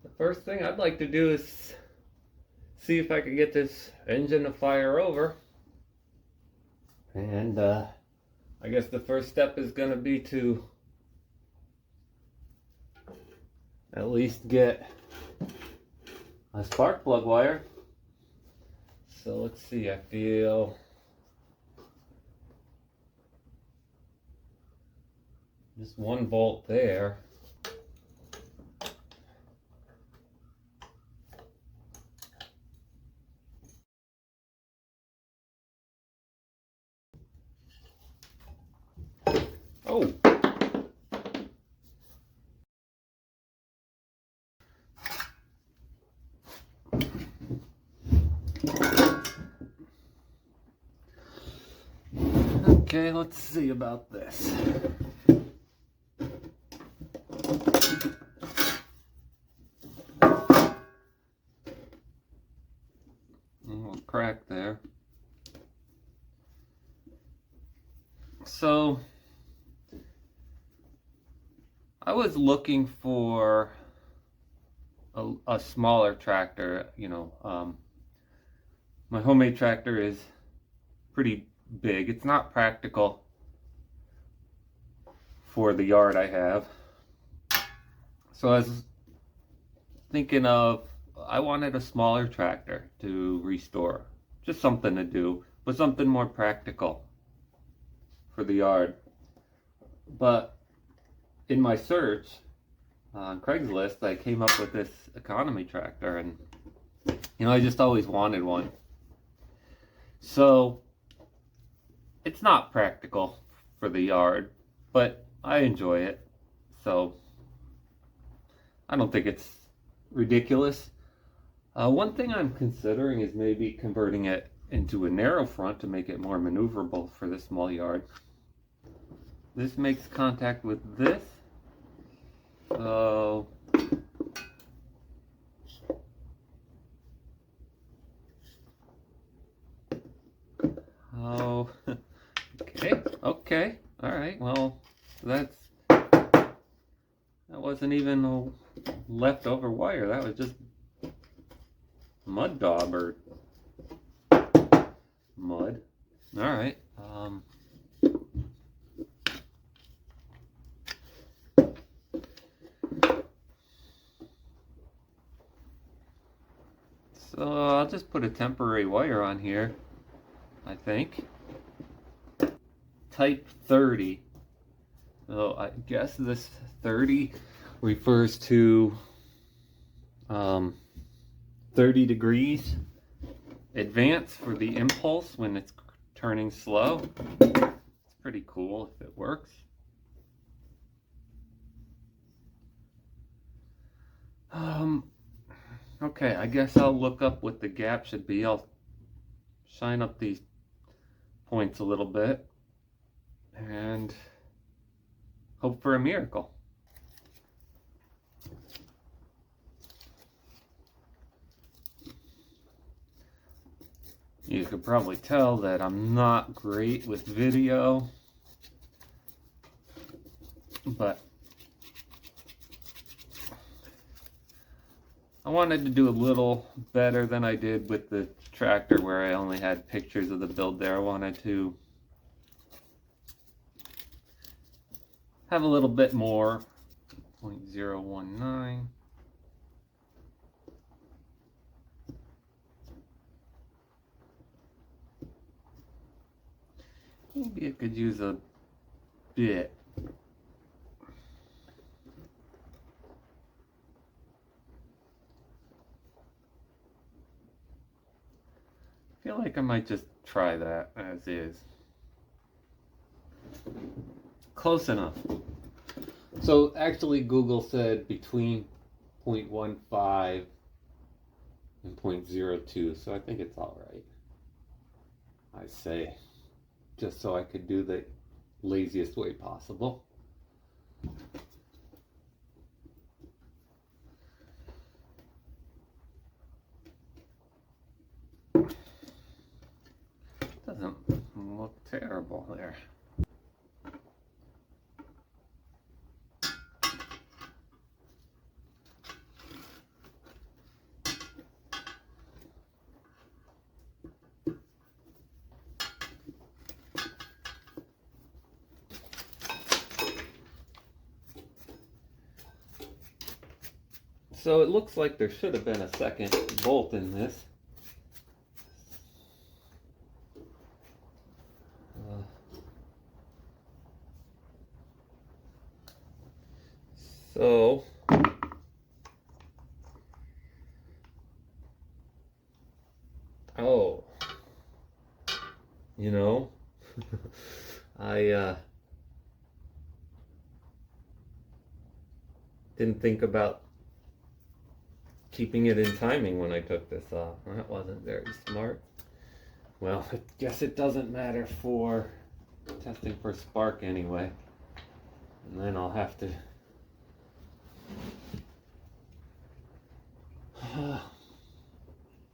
The first thing I'd like to do is see if I can get this engine to fire over. And I guess the first step is going to be to at least get a spark plug wire. So let's see, I feel just 1 volt there. Oh! Okay, let's see about this. A little crack there. So, I was looking for a smaller tractor, my homemade tractor is pretty big. It's not practical for the yard I have. So I was thinking I wanted a smaller tractor to restore. Just something to do, but something more practical for the yard. But in my search on Craigslist, I came up with this economy tractor, and I just always wanted one. So it's not practical for the yard, but I enjoy it. So I don't think it's ridiculous. One thing I'm considering is maybe converting it into a narrow front to make it more maneuverable for the small yard. This makes contact with this. So oh, okay, all right. Well, that wasn't even a leftover wire. That was just mud daub or mud. All right. So I'll just put a temporary wire on here, I think. Type 30. So I guess this 30 refers to 30 degrees advance for the impulse when it's turning slow. It's pretty cool if it works. Okay, I guess I'll look up what the gap should be. I'll shine up these points a little bit and hope for a miracle. You could probably tell that I'm not great with video, but I wanted to do a little better than I did with the tractor where I only had pictures of the build there. I wanted to have a little bit more. 0.019. Maybe I could use a bit. I feel like I might just try that as is. Close enough. So actually Google said between 0.15 and 0.02, so I think it's all right. I say, just so I could do the laziest way possible. Doesn't look terrible there. So it looks like there should have been a second bolt in this. So oh, you know, I didn't think about keeping it in timing when I took this off. That wasn't very smart. Well, I guess it doesn't matter for testing for spark anyway. And then I'll have to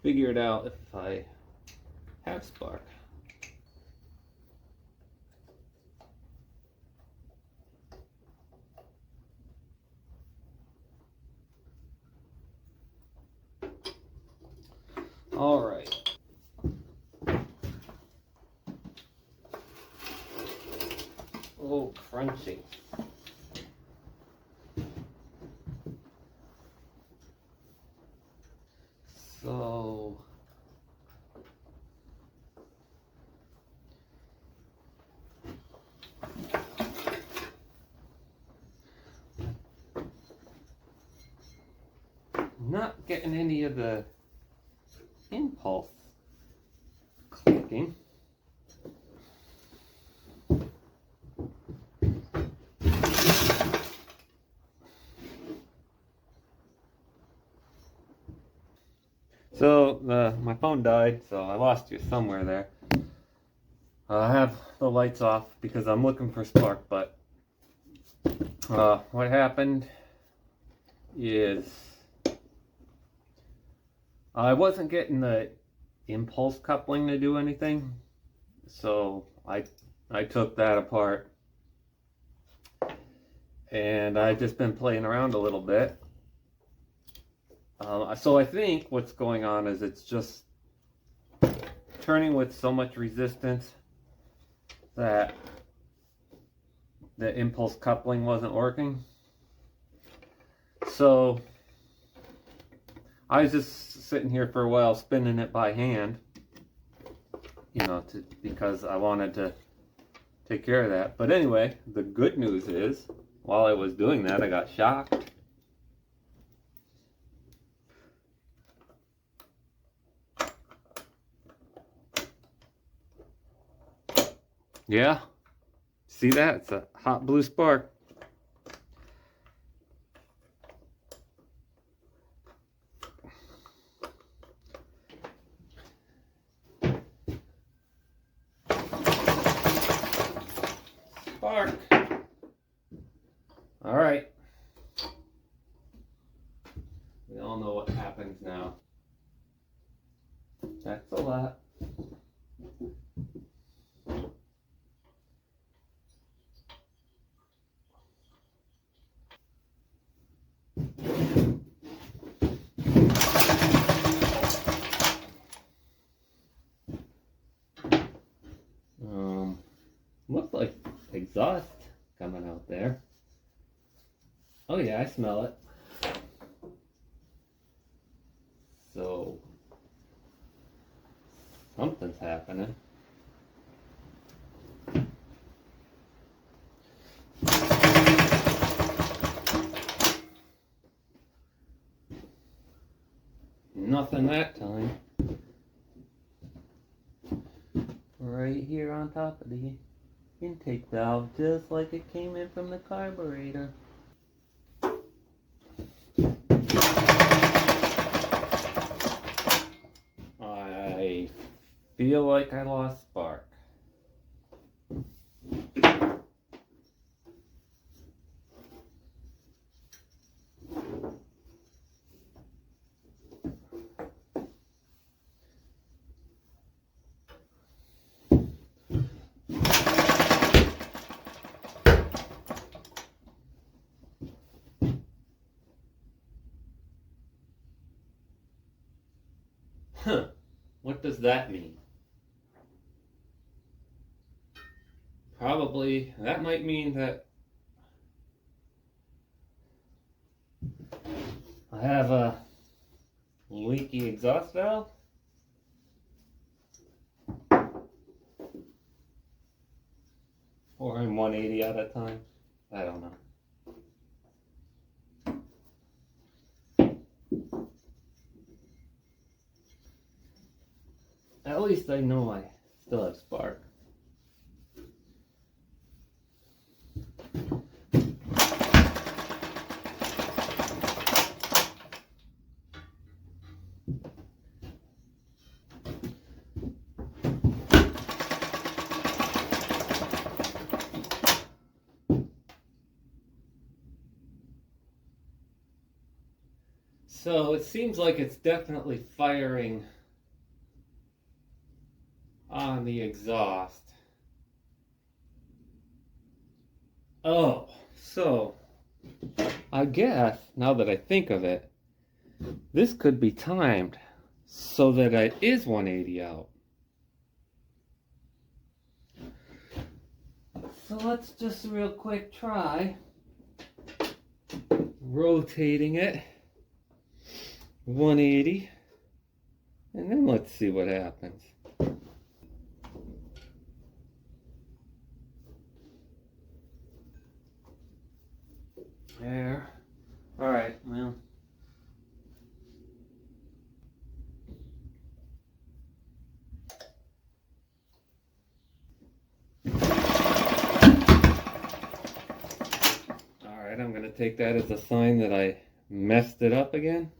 figure it out if I have spark. All right. Oh, crunchy. So not getting any of the impulse clicking. So my phone died, so I lost you somewhere there. I have the lights off because I'm looking for spark, but what happened is I wasn't getting the impulse coupling to do anything, so I took that apart, and I've just been playing around a little bit. So I think what's going on is it's just turning with so much resistance that the impulse coupling wasn't working. So I was just sitting here for a while spinning it by hand, you know, because I wanted to take care of that. But anyway, the good news is, while I was doing that, I got shocked. Yeah, see that? It's a hot blue spark. Spark. All right. We all know what happens now. That's a lot. Looks like exhaust coming out there. Oh yeah, I smell it. So something's happening. Nothing that time. Right here on top of the intake valve, just like it came in from the carburetor. I feel like I lost spark. Huh, what does that mean? Probably, that might mean that I have a leaky exhaust valve. Or I'm 180 at a time. I don't know. At least I know I still have spark. So it seems like it's definitely firing on the exhaust. Oh, so I guess now that I think of it, this could be timed so that it is 180 out. So let's just real quick try rotating it 180, and then let's see what happens. There. All right, well. All right, I'm gonna take that as a sign that I messed it up again.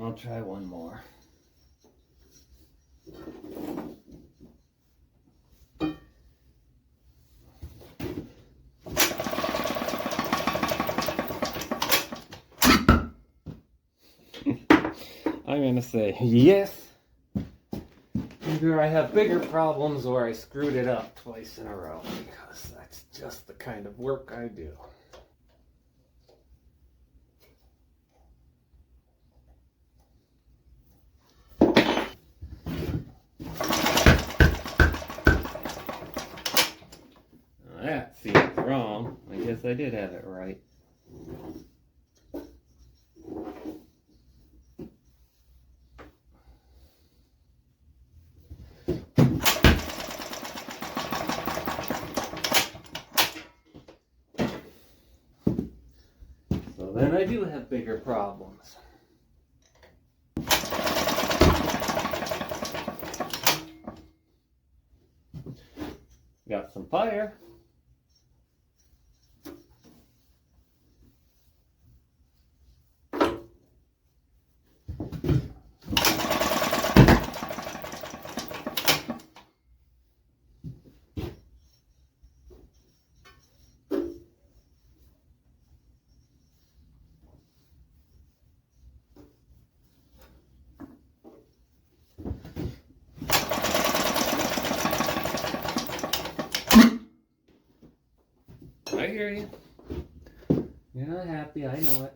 I'll try one more. I'm gonna say yes. Either I have bigger problems or I screwed it up twice in a row, because that's just the kind of work I do. Now that seems wrong. I guess I did have it right. So then I do have bigger problems. Got some fire. I hear you. You're not happy, I know it.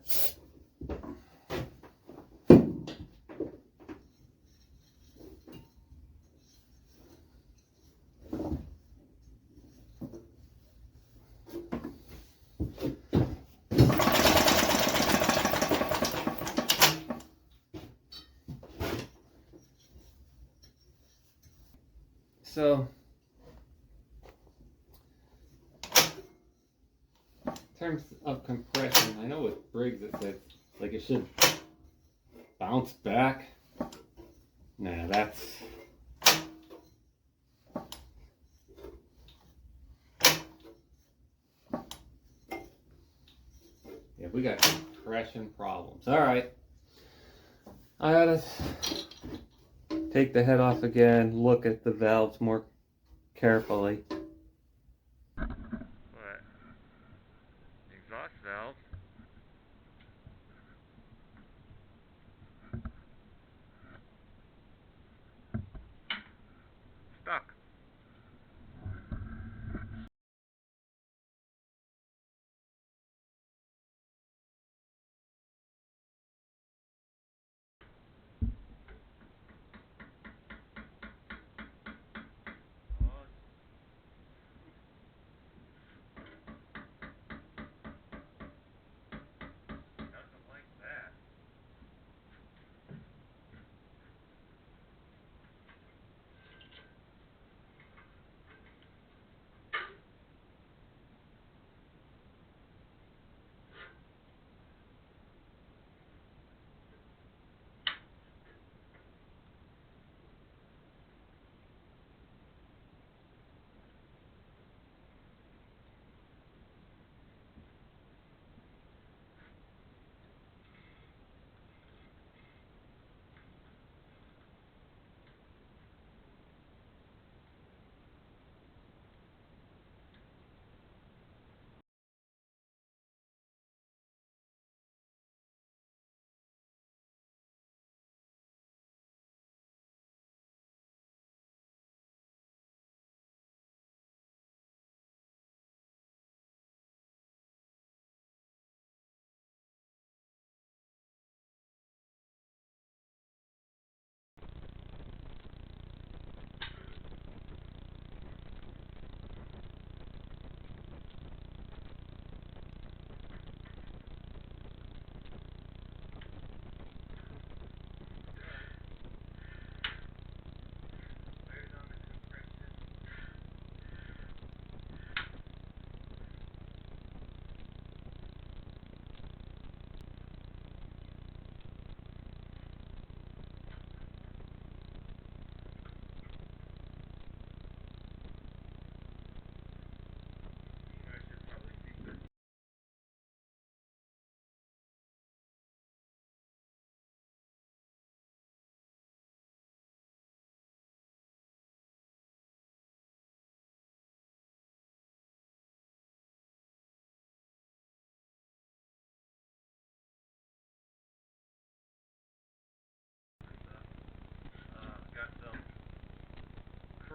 So, in terms of compression, I know with Briggs it said like it should bounce back. Nah, that's yeah, we got compression problems. All right, I gotta take the head off again, look at the valves more carefully. What? Exhaust valve. Stuck.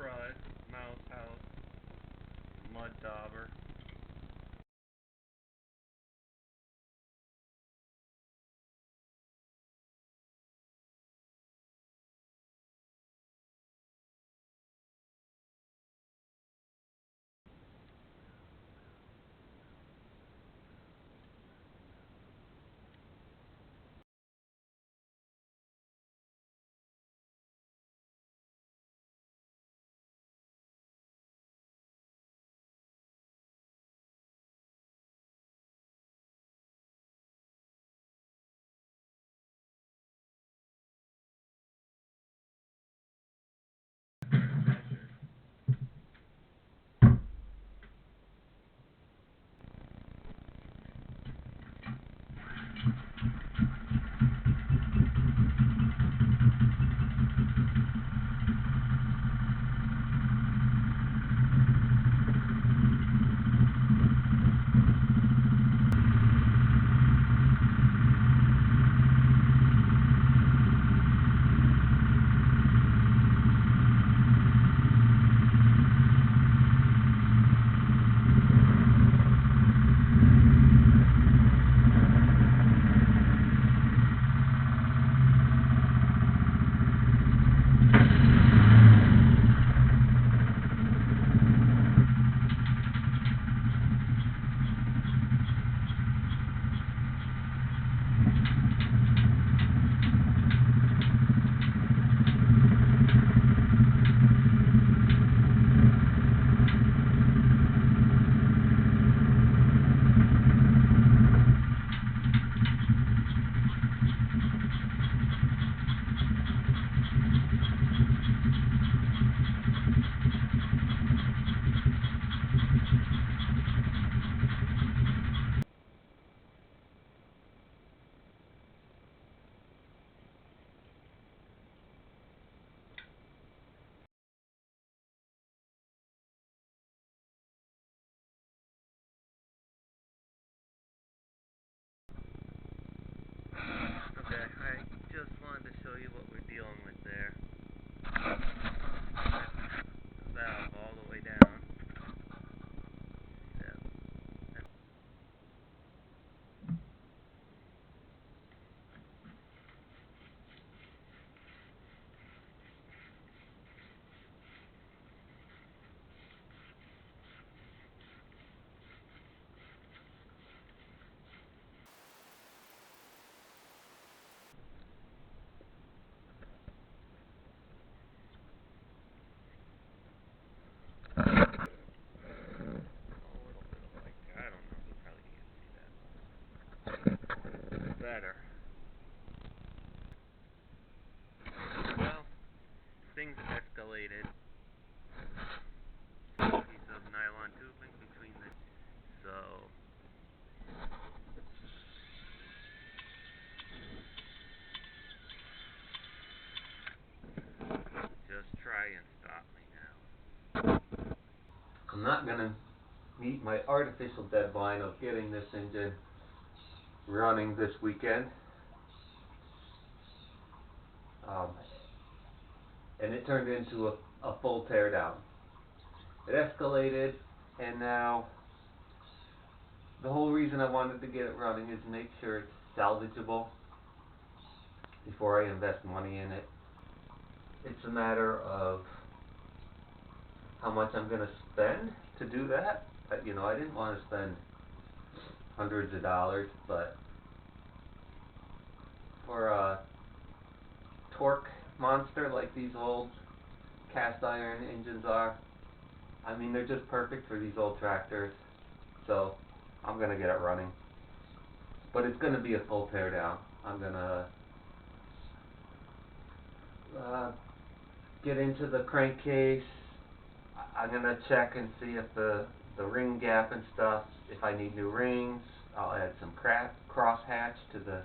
rut, mouse house, mud dauber. Okay, I just wanted to show you what we're dealing with there. Valve all the way down. Better. Well, things escalated. Piece of nylon tubing between the just try and stop me now. I'm not gonna meet my artificial deadline of getting this engine running this weekend. And it turned into a full teardown. It escalated, and now the whole reason I wanted to get it running is to make sure it's salvageable before I invest money in it. It's a matter of how much I'm going to spend to do that. I didn't want to spend hundreds of dollars, but for a torque monster like these old cast iron engines are, I mean, they're just perfect for these old tractors. So I'm going to get it running. But it's going to be a full teardown. I'm going to get into the crankcase. I'm going to check and see if the ring gap and stuff, if I need new rings. I'll add some crosshatch to the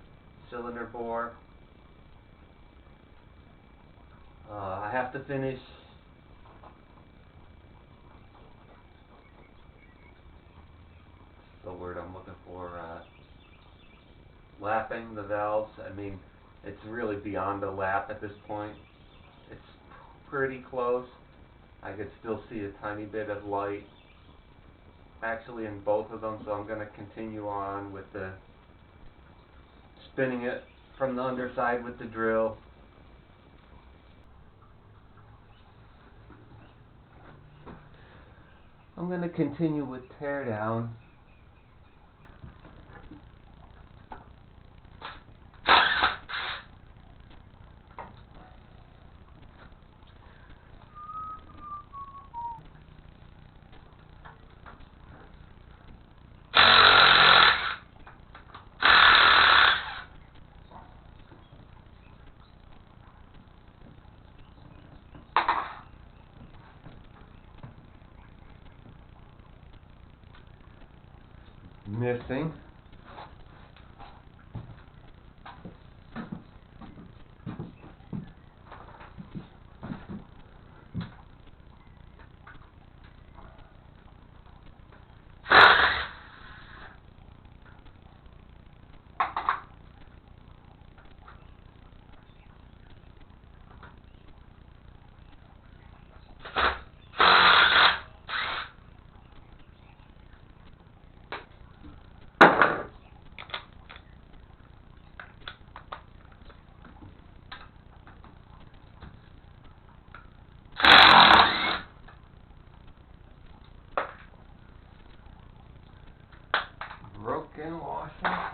cylinder bore. I have to finish the word I'm looking for, lapping the valves. I mean, it's really beyond a lap at this point. It's pretty close. I could still see a tiny bit of light actually in both of them, so I'm going to continue on with the spinning it from the underside with the drill. I'm going to continue with tear down. Missing. Broken washer.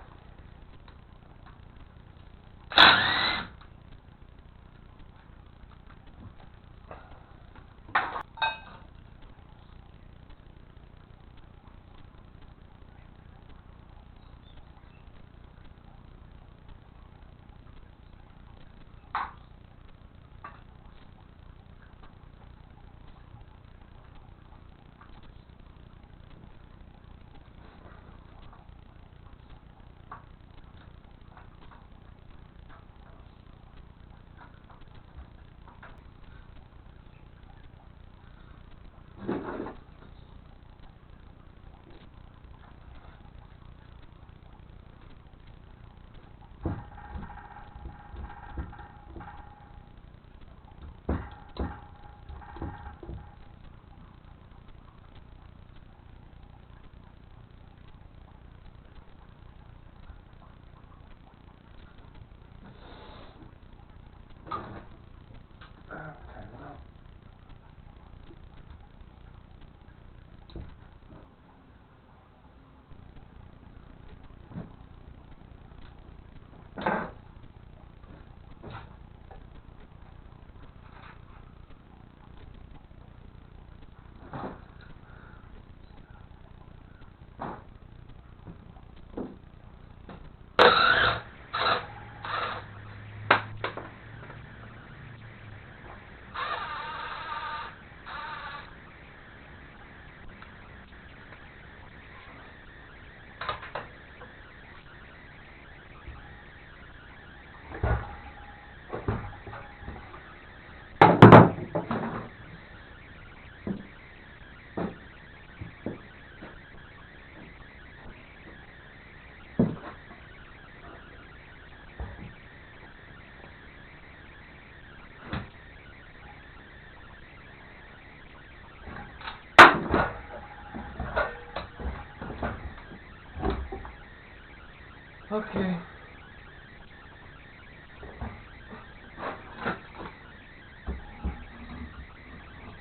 Okay.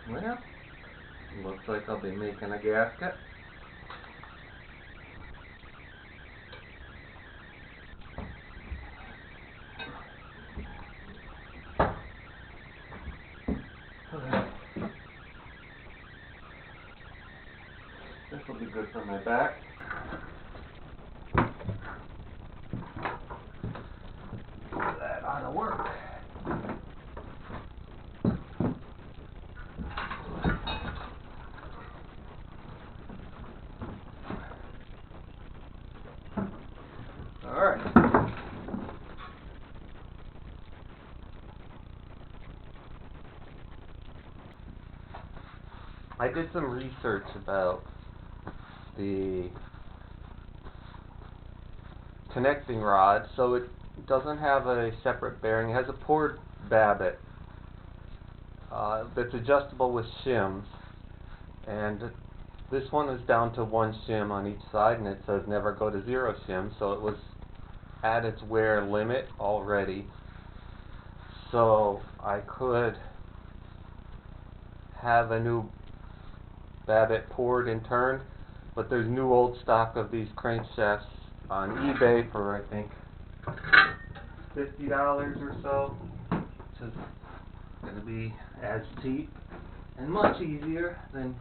Well, looks like I'll be making a gasket. This will be good for my back. That ought to work. Alright. I did some research about the connecting rod, so it doesn't have a separate bearing. It has a poured babbitt that's adjustable with shims, and this one is down to 1 shim on each side, and it says never go to 0 shim, so it was at its wear limit already. So I could have a new Babbitt poured and turned, but there's new old stock of these crankshafts on eBay for I think $50 or so, which is going to be as cheap and much easier than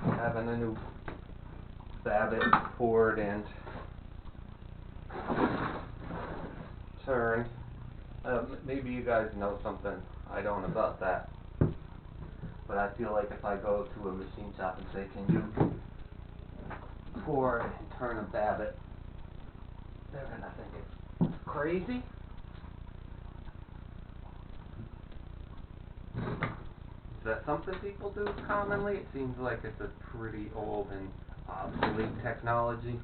having a new Babbitt poured and turned. Maybe you guys know something I don't about that, but I feel like if I go to a machine shop and say, can you pour and turn a Babbitt, they're going to think it's crazy. Is that something people do commonly? It seems like it's a pretty old and obsolete technology.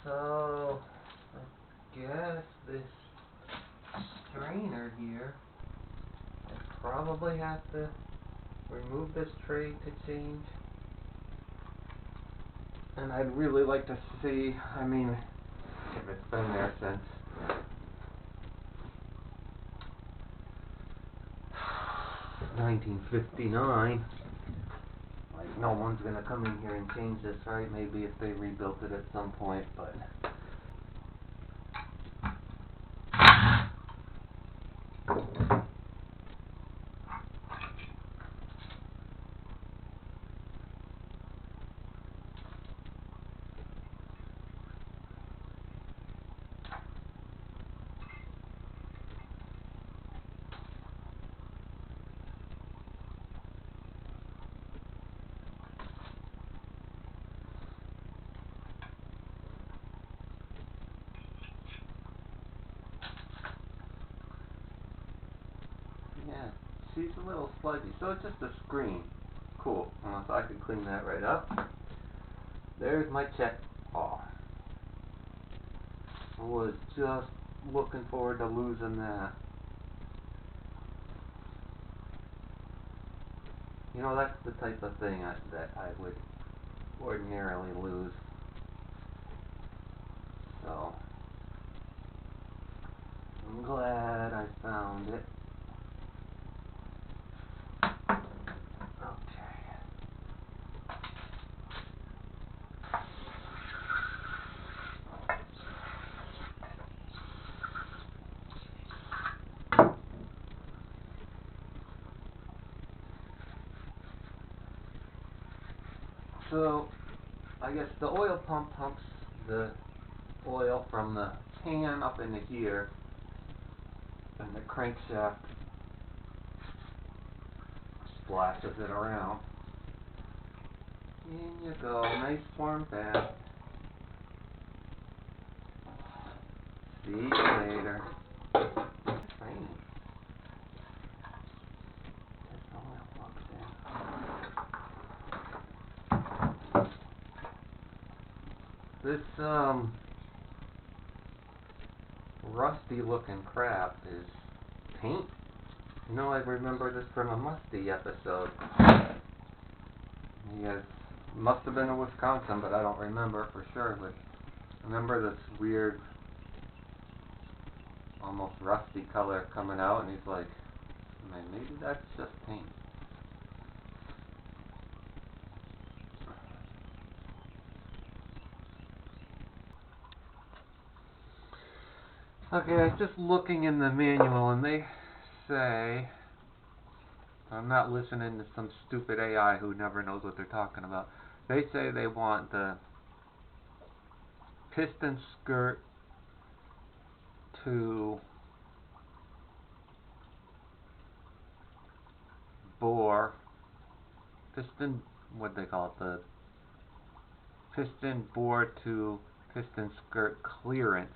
So, I guess this strainer here, I probably have to remove this tray to change. And I'd really like to see, I mean, if it's been there since 1959. Like, no one's gonna come in here and change this, right? Maybe if they rebuilt it at some point, but yeah, she's a little sludgy. So it's just a screen. Cool. So I could clean that right up. There's my check paw. I was just looking forward to losing that. You know, that's the type of thing that I would ordinarily lose. So, I'm glad I found it. Okay. So, I guess the oil pump pumps the oil from the can up into here, and the crankshaft splashes it around. In you go, nice warm bath. See you later. It's raining. There's no oil plugs in. This rusty looking crap is paint. You know, I remember this from a Musty episode. You guys must have been in Wisconsin, but I don't remember for sure. But I remember this weird, almost rusty color coming out, and he's like, man, maybe that's just paint. Okay, I was just looking in the manual, and they say I'm not listening to some stupid AI who never knows what they're talking about. They say they want the piston skirt to bore, piston, what they call it, the piston bore to piston skirt clearance.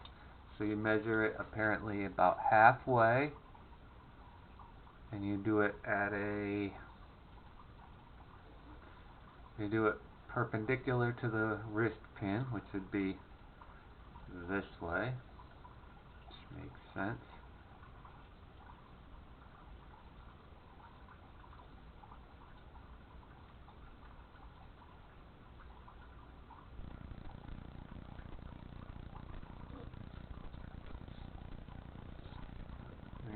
So you measure it apparently about halfway, and you do it perpendicular to the wrist pin, which would be this way, which makes sense.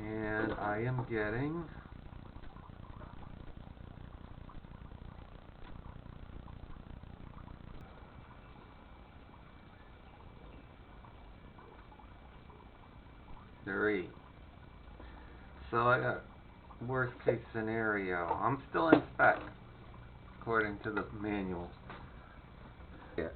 And I am getting 3. So I got worst case scenario. I'm still in spec according to the manual. Yeah.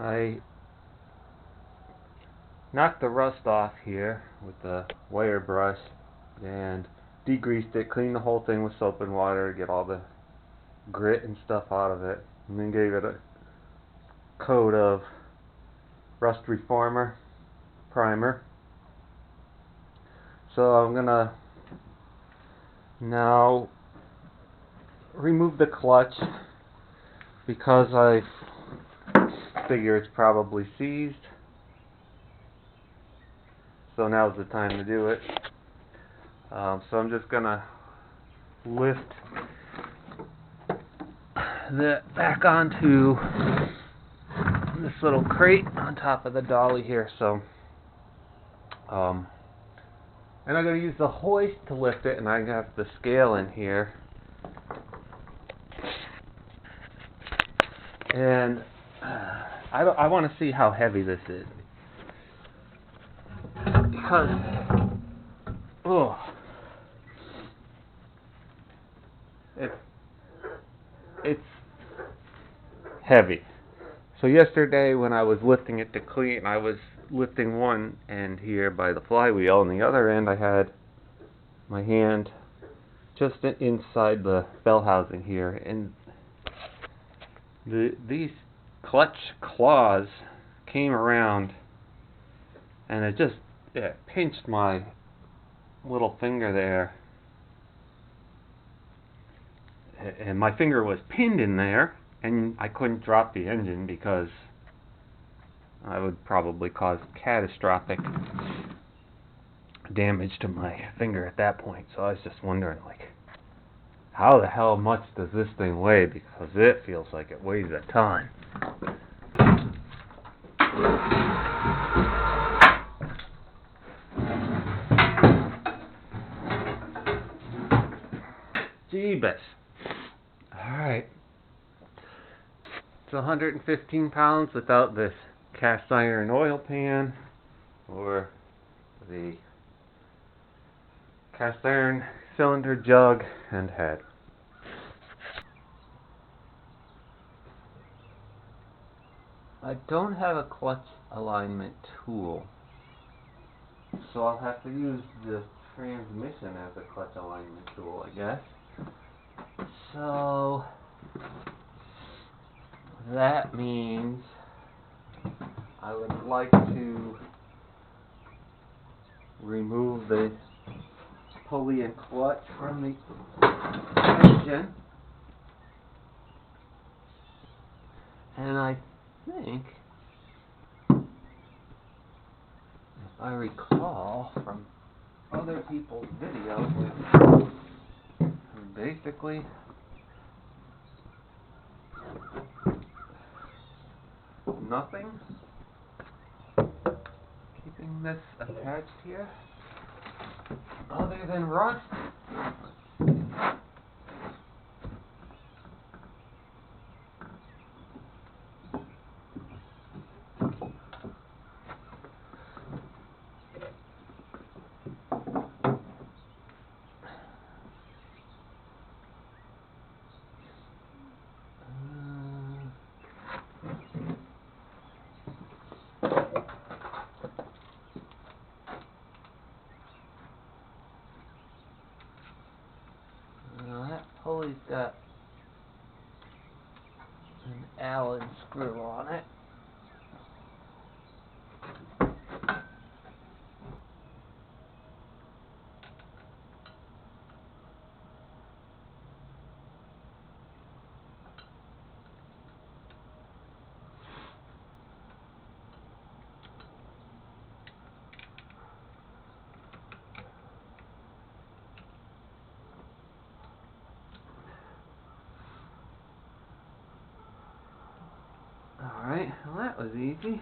I knocked the rust off here with the wire brush and degreased it, cleaned the whole thing with soap and water, get all the grit and stuff out of it, and then gave it a coat of rust reformer primer. So I'm gonna now remove the clutch because I figure it's probably seized. So now's the time to do it. So I'm just gonna lift that back onto this little crate on top of the dolly here. So, and I'm gonna use the hoist to lift it, and I got the scale in here. And I want to see how heavy this is, because it's heavy. So yesterday when I was lifting it to clean, I was lifting one end here by the flywheel, and the other end I had my hand just inside the bell housing here, and these clutch claws came around, and it pinched my little finger there, and my finger was pinned in there, and I couldn't drop the engine because I would probably cause catastrophic damage to my finger at that point. So I was just wondering, like, how the hell much does this thing weigh? Because it feels like it weighs a ton. Jeebus. Alright. It's 115 pounds without this cast iron oil pan or the cast iron cylinder jug and head. I don't have a clutch alignment tool, so I'll have to use the transmission as a clutch alignment tool, I guess. So that means I would like to remove the pulley and clutch from the engine, and I think, if I recall from other people's videos, basically nothing keeping this attached here other than rust. That pulley's got an Allen screw on it. Alright, well that was easy.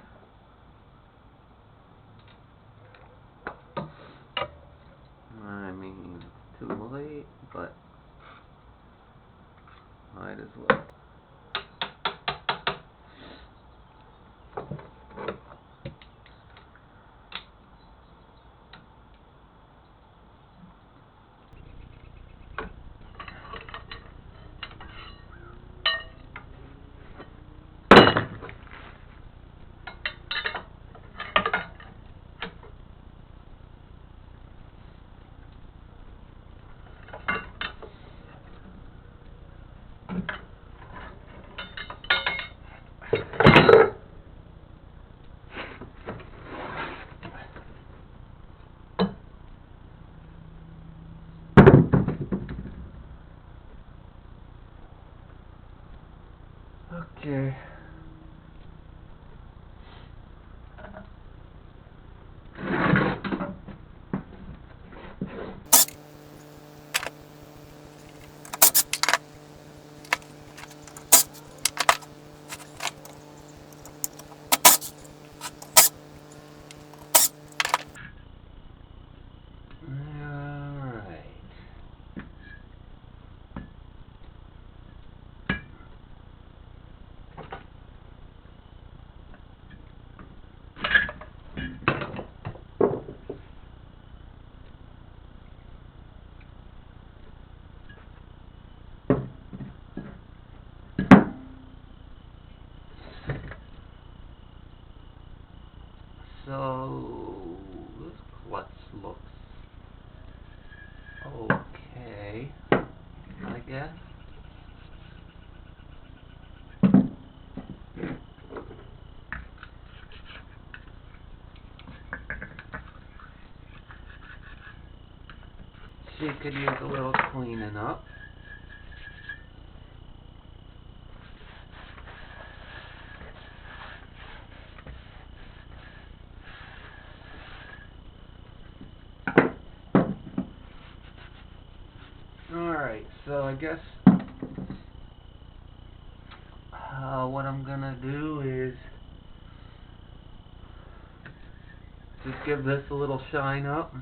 I mean, too late, but might as well. She could use a little cleaning up. Alright, so I guess what I'm gonna do is just give this a little shine up.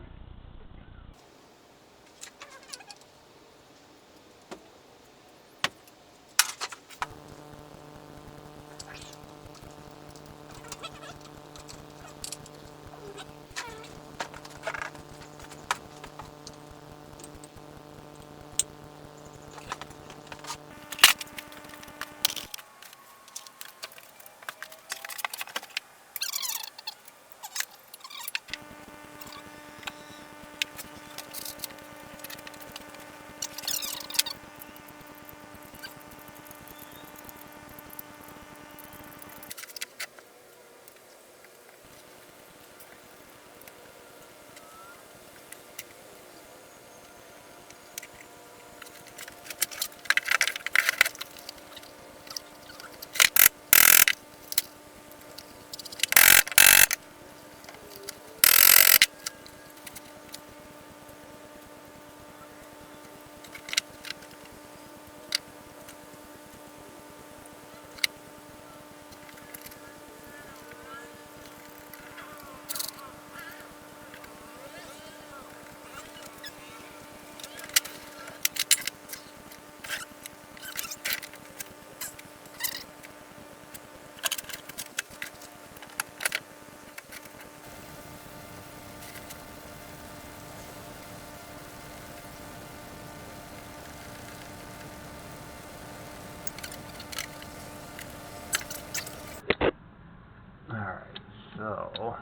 Alright, so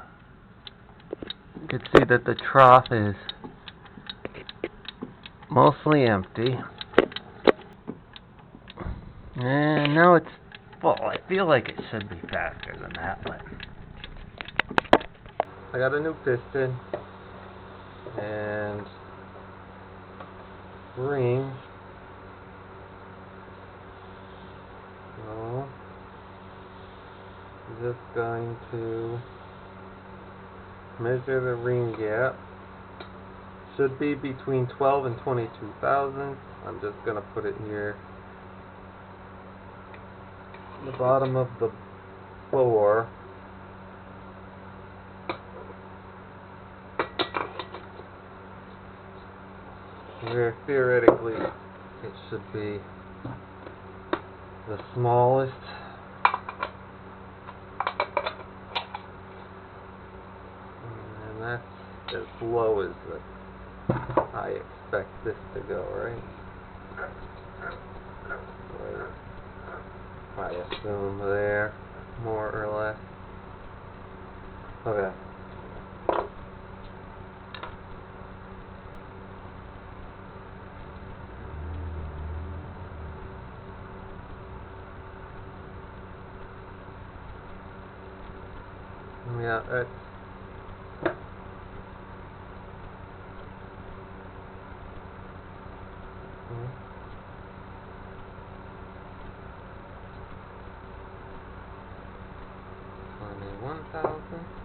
you can see that the trough is mostly empty. And now it's full. I feel like it should be faster than that, but I got a new piston and ring. So I'm just going to measure the ring gap. Should be between 12 and 22 thousandths. I'm just going to put it here at the bottom of the bore. Where theoretically it should be the smallest. And that's as low as I expect this to go, right? I assume there, more or less. Okay. Yeah, that's hmm, 21,000.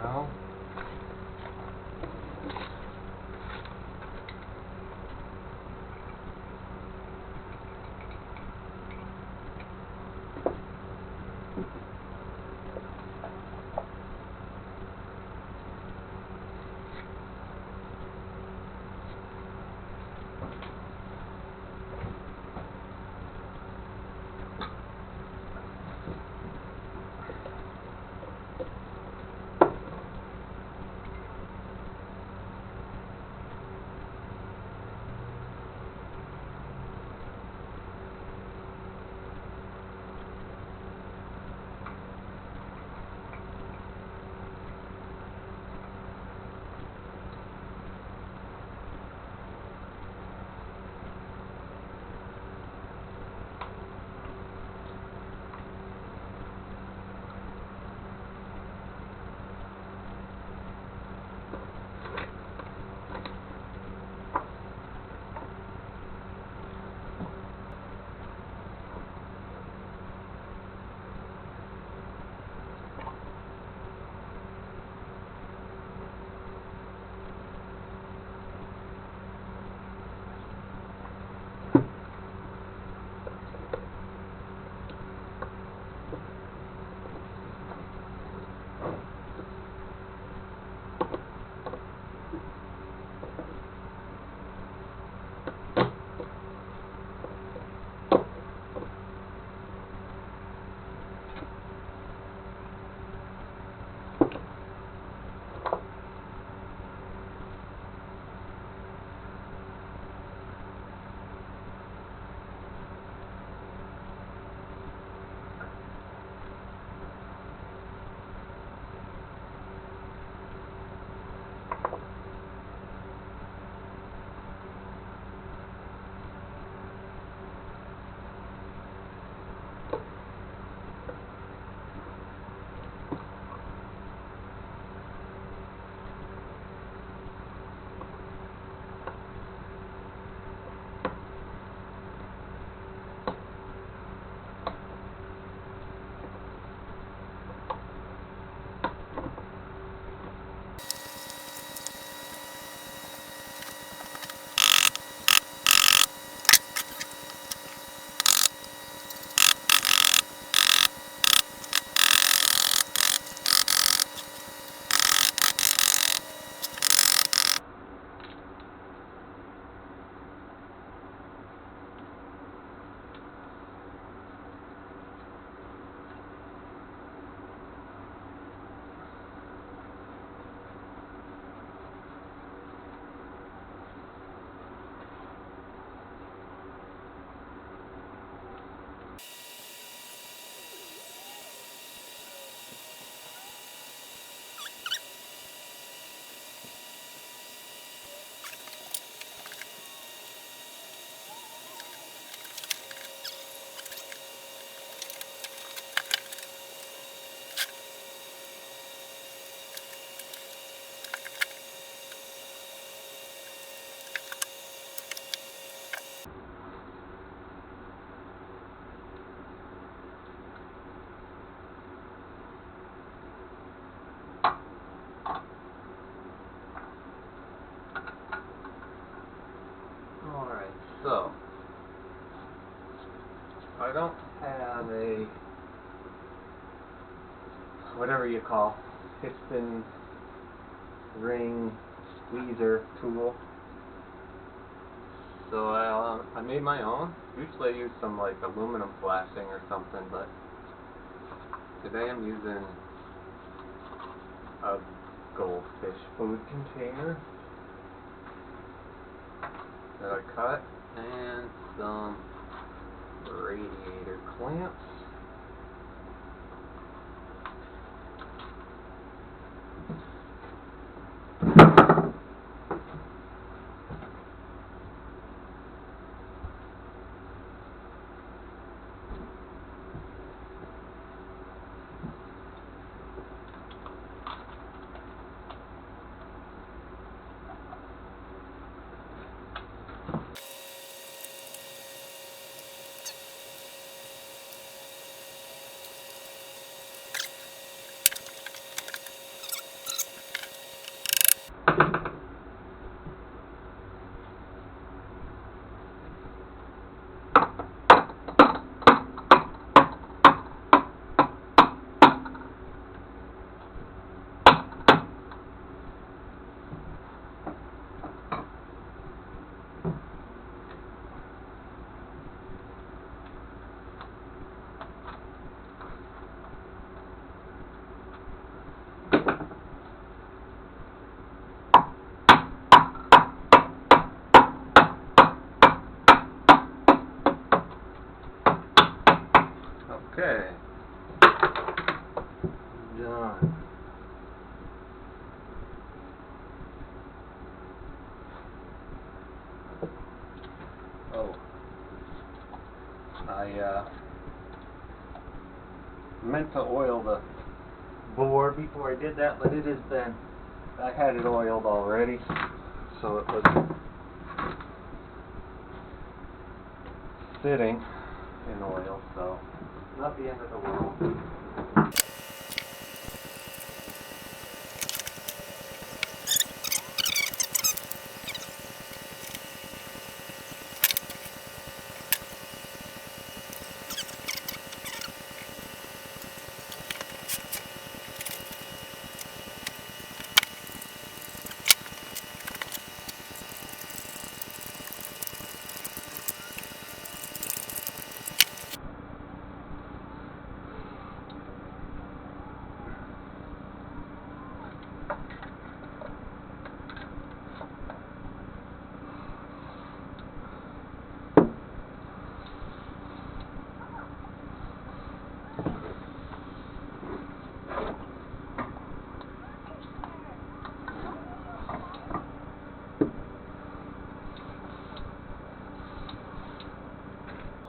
Now, alright, so I don't have a whatever you call piston ring squeezer tool, so I made my own. Usually I use some like aluminum flashing or something, but today I'm using a goldfish food container that I cut and some radiator clamps. done. Oh, I meant to oil the bore before I did that, but I had it oiled already, so it was sitting in oil, so not the end of the world.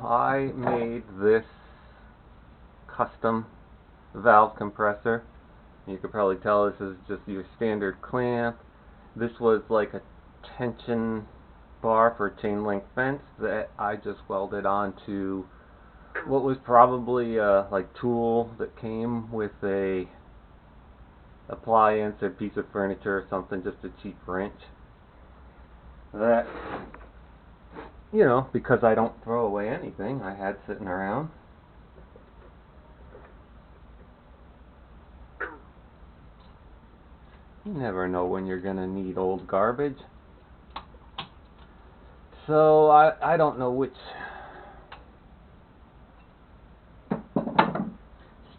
I made this custom valve compressor. You could probably tell this is just your standard clamp. This was like a tension bar for a chain link fence that I just welded onto what was probably a tool that came with a appliance or piece of furniture or something, just a cheap wrench. That, you know, because I don't throw away anything I had sitting around. You never know when you're gonna need old garbage. So I don't know which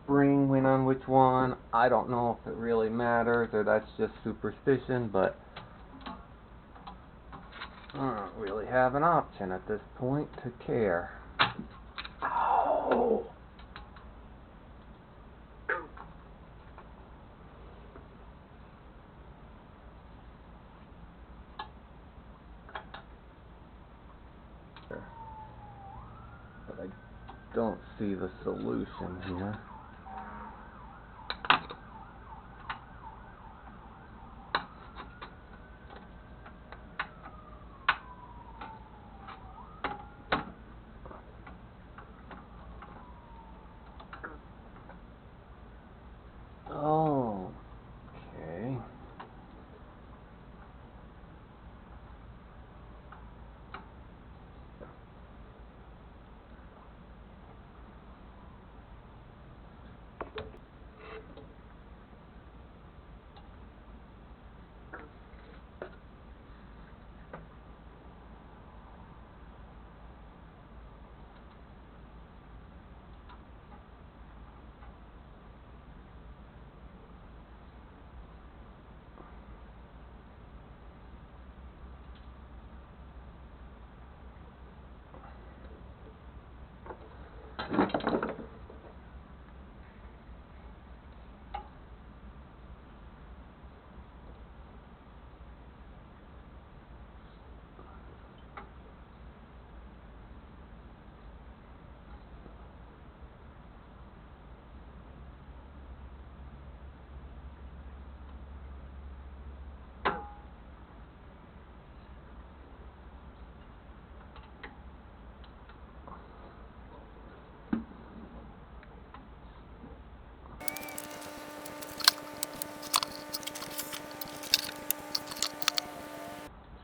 spring went on which one. I don't know if it really matters or that's just superstition, but I don't really have an option at this point to care. Oh. But I don't see the solution here. Oh, okay.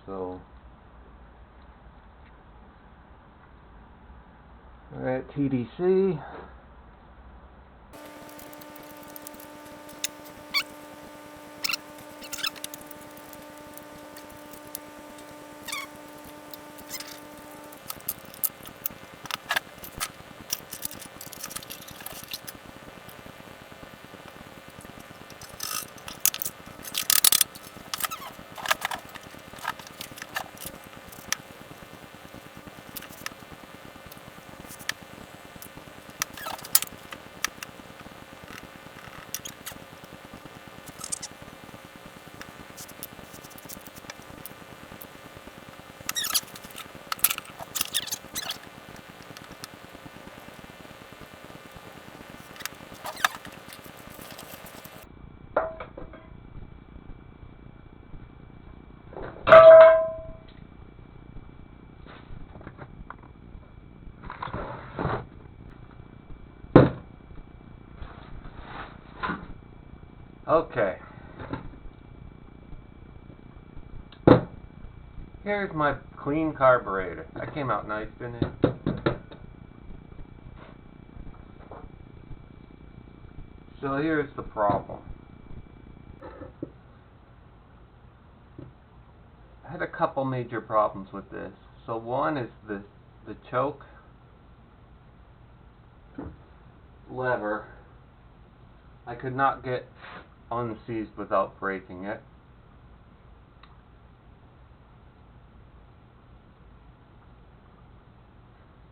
So we're at TDC. Okay. Here's my clean carburetor. That came out nice, didn't it? So here's the problem. I had a couple major problems with this. So one is the choke lever. I could not get unseized without breaking it.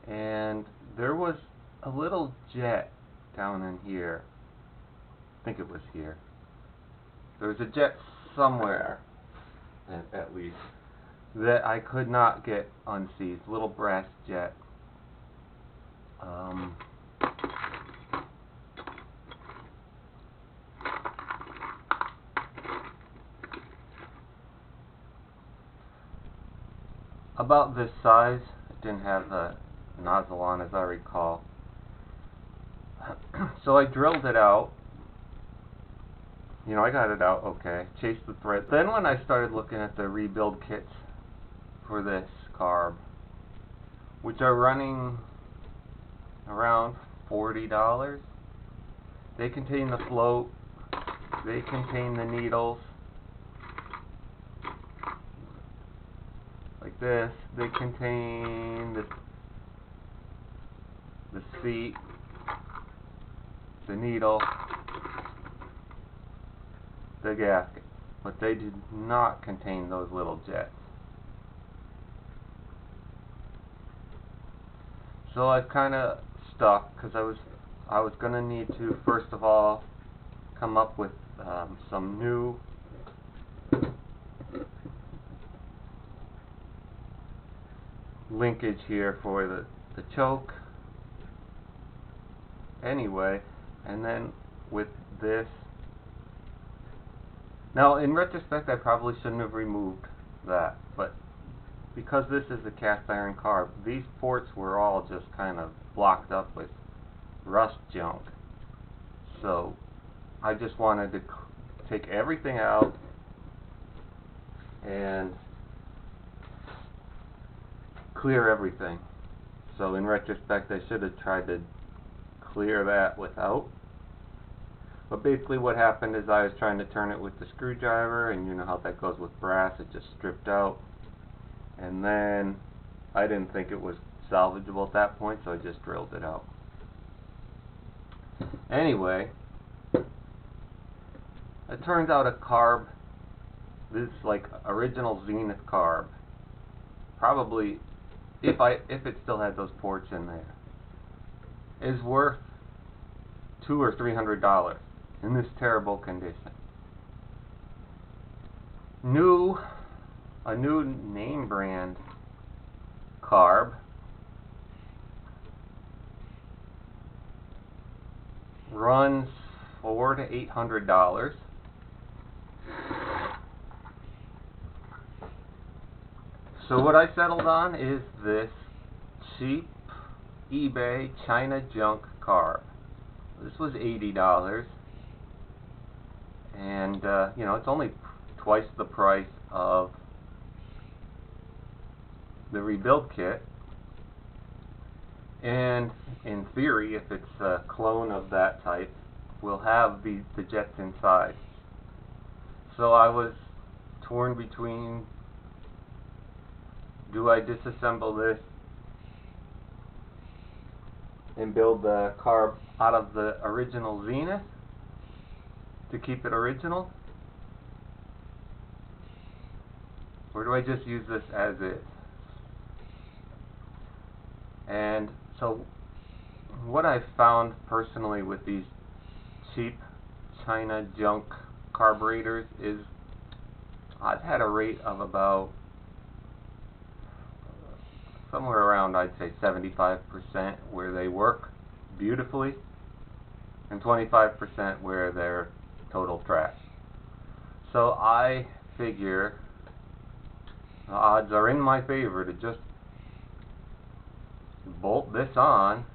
And there was a little jet down in here. I think it was here. There was a jet somewhere, at least, that I could not get unseized. Little brass jet. About this size. It didn't have a nozzle on, as I recall. So I drilled it out. I got it out okay. Chased the thread. Then when I started looking at the rebuild kits for this carb, which are running around $40, they contain the float, they contain the needles, like this. They contain the seat, the needle, the gasket, but they did not contain those little jets. So I've kind of stuck because I was gonna need to first of all come up with some new linkage here for the choke. Anyway, and then with this. Now, in retrospect, I probably shouldn't have removed that, but because this is a cast iron carb, these ports were all just kind of blocked up with rust junk. So I just wanted to take everything out and clear everything. So in retrospect, I should have tried to clear that without. But basically what happened is I was trying to turn it with the screwdriver, and you know how that goes with brass, it just stripped out. And then I didn't think it was salvageable at that point, so I just drilled it out. Anyway, it turns out a carb, this like original Zenith carb, probably, if it still had those ports in there, is worth $200 or $300 in this terrible condition. A new name brand carb runs $400 to $800. So what I settled on is this cheap eBay China junk carb. This was $80, and it's only twice the price of the rebuild kit. And in theory, if it's a clone of that type, will have the jets inside. So I was torn between, do I disassemble this and build the carb out of the original Zenith to keep it original? Or do I just use this as is? And so what I've found personally with these cheap China junk carburetors is I've had a rate of about somewhere around, I'd say 75% where they work beautifully, and 25% where they're total trash. So I figure the odds are in my favor to just bolt this on,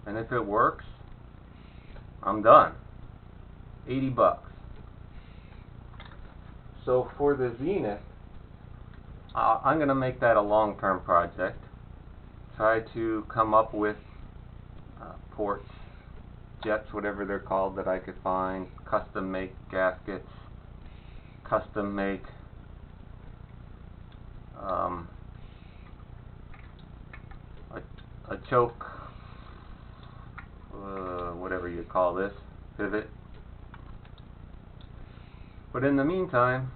and if it works, I'm done. $80. So for the Zenith, I'm going to make that a long-term project. Try to come up with ports, jets, whatever they're called, that I could find, custom make gaskets, custom make a choke, whatever you call this, pivot. But in the meantime,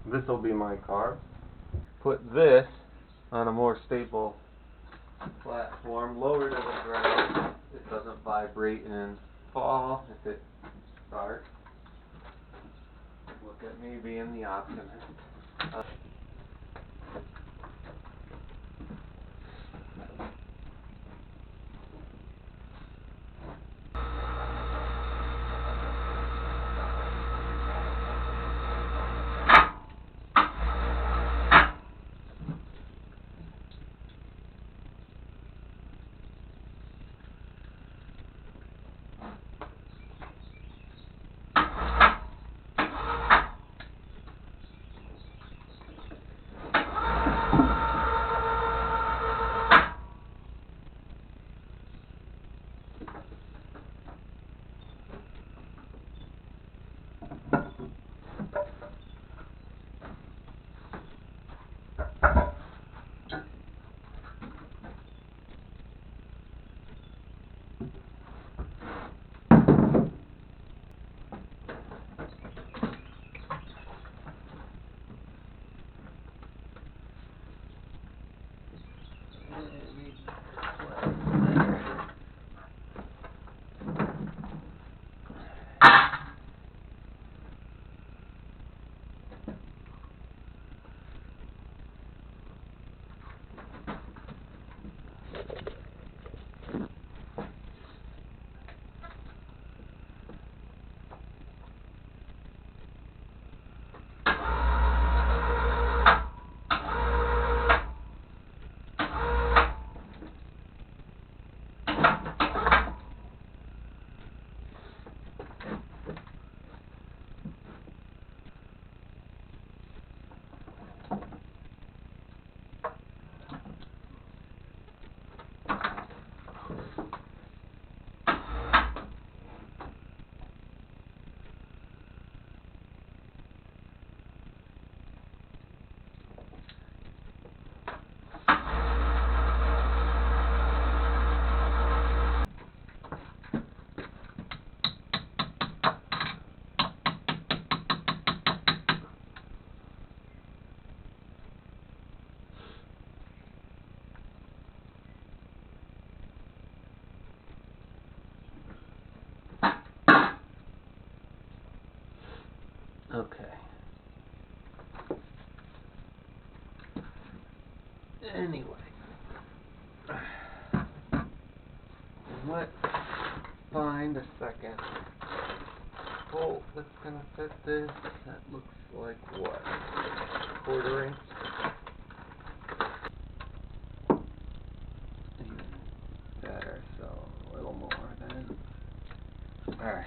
this will be my car. Put this on a more stable platform, lower to the ground. It doesn't vibrate and fall if it starts. Look at me being the optimist. Okay. Anyway, let's find a second bolt that's gonna fit this. That looks like what? 1/4 inch. Even better, so a little more then. Alright.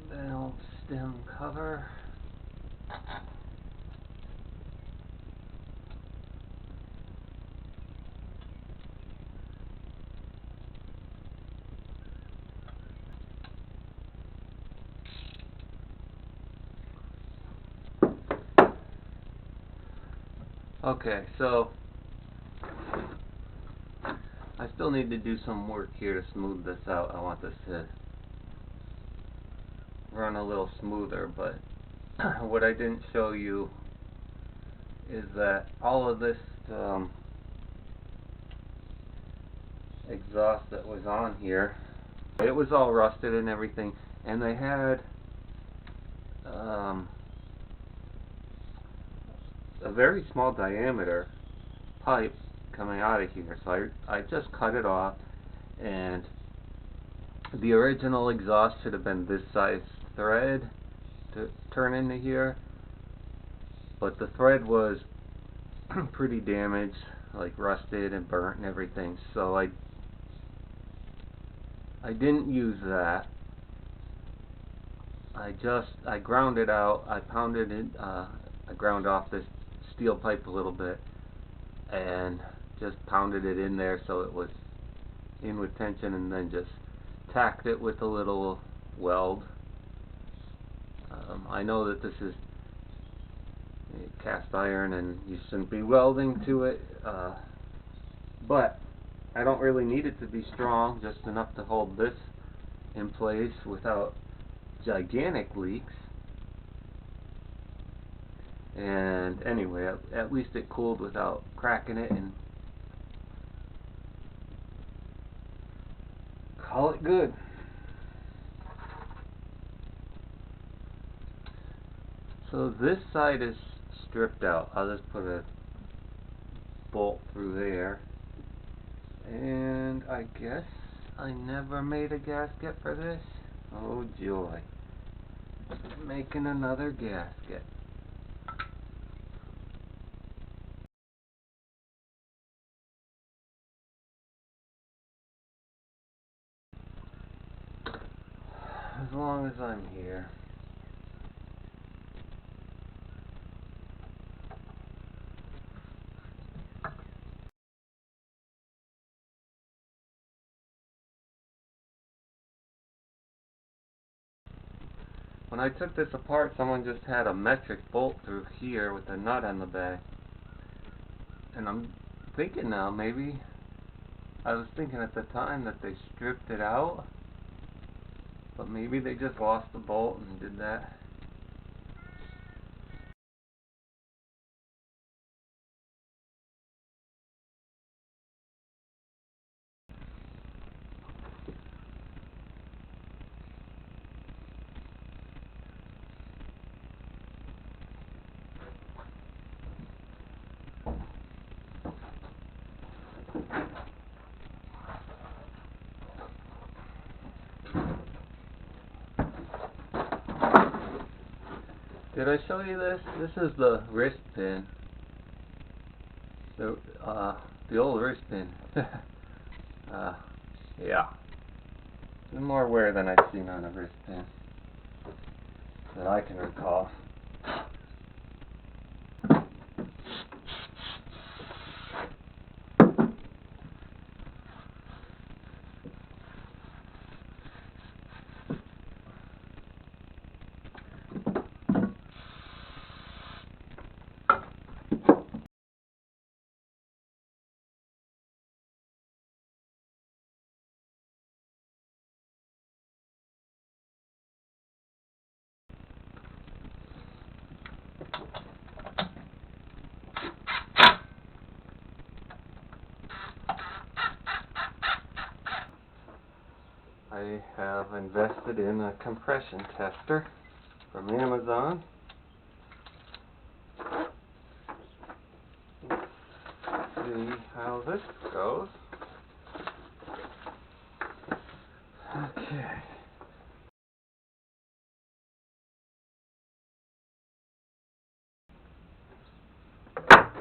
Valve stem cover. Okay, so I still need to do some work here to smooth this out. I want this to run a little smoother, but what I didn't show you is that all of this exhaust that was on here, it was all rusted and everything, and they had a very small diameter pipe coming out of here. So I just cut it off, and the original exhaust should have been this size thread to turn into here, but the thread was pretty damaged, like rusted and burnt and everything, so I didn't use that. I ground it out. I pounded it, I ground off this steel pipe a little bit and just pounded it in there so it was in with tension, and then just tacked it with a little weld. I know that this is cast iron and you shouldn't be welding to it, but I don't really need it to be strong, just enough to hold this in place without gigantic leaks. And anyway, at least it cooled without cracking it, and call it good. So this side is stripped out. I'll just put a bolt through there. And I guess I never made a gasket for this. Oh joy. Making another gasket. As long as I'm here. When I took this apart, someone just had a metric bolt through here with a nut on the back. And I'm thinking now, maybe, I was thinking at the time that they stripped it out, but maybe they just lost the bolt and did that. Did I show you this? This is the wrist pin. The old wrist pin. Yeah. It's more wear than I've seen on a wrist pin that I can recall. I have invested in a compression tester from Amazon. Let's see how this goes. Okay.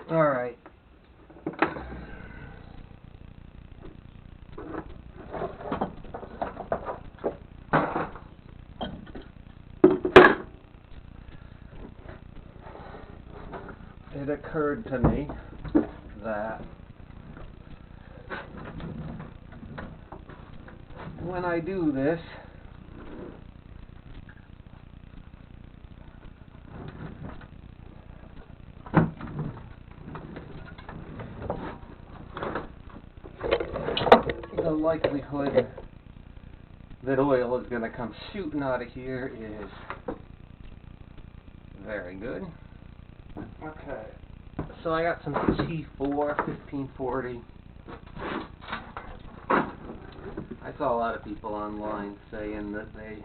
Alright. It occurred to me that when I do this, the likelihood that oil is going to come shooting out of here is very good. Okay, so I got some T4 1540. I saw a lot of people online saying that they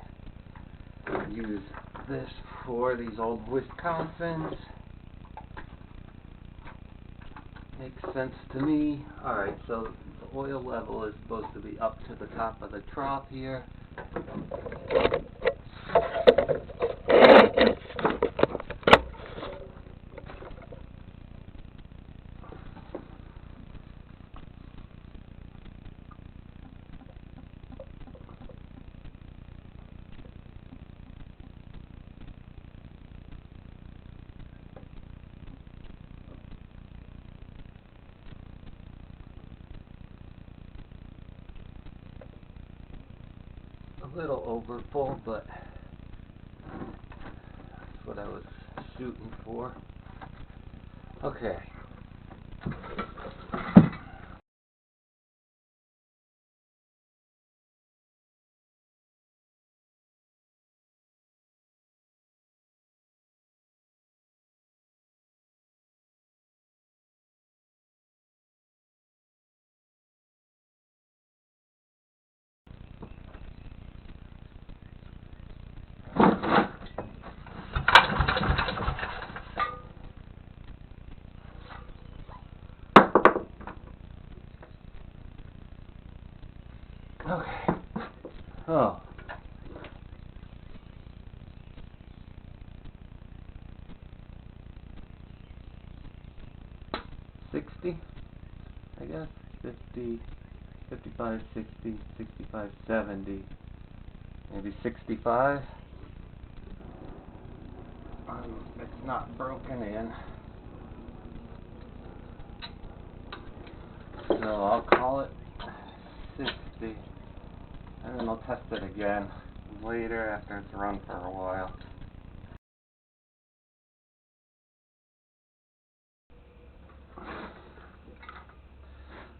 use this for these old Wisconsins, Makes sense to me. Alright, so the oil level is supposed to be up to the top of the trough here. A little over full, but that's what I was shooting for. Okay. Okay. Oh. $60, I guess. 50, 55, 60, 65, 70, maybe 65. It's not broken in. So I'll call it 60. And then I'll test it again later after it's run for a while.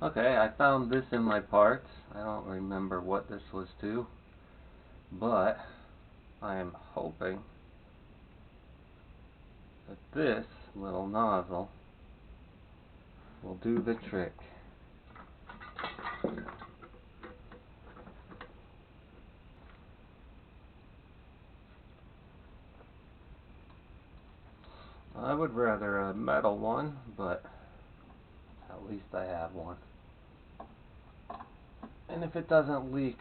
Okay, I found this in my parts. I don't remember what this was to, but I am hoping that this little nozzle will do the trick. I would rather a metal one, but at least I have one. And if it doesn't leak,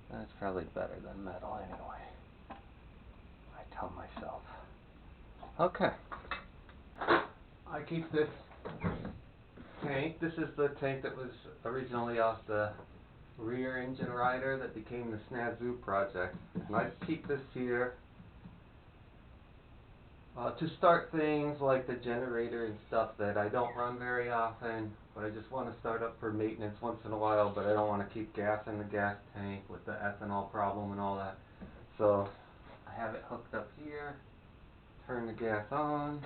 then it's probably better than metal anyway. I tell myself. Okay. I keep this tank. This is the tank that was originally off the rear engine rider that became the Snazoo project. And I keep this here to start things like the generator and stuff that I don't run very often, but I just want to start up for maintenance once in a while, but I don't want to keep gas in the gas tank with the ethanol problem and all that. So I have it hooked up here, turn the gas on,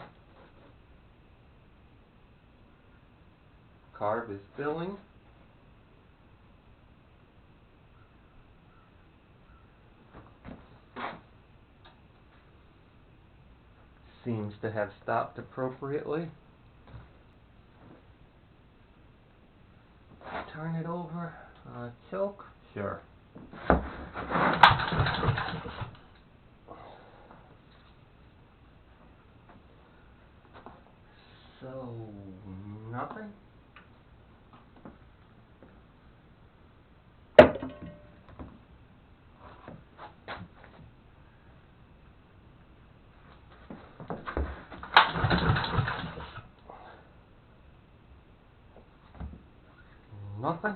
carb is filling. Seems to have stopped appropriately. Turn it over. Choke? Sure. So, nothing? Nothing?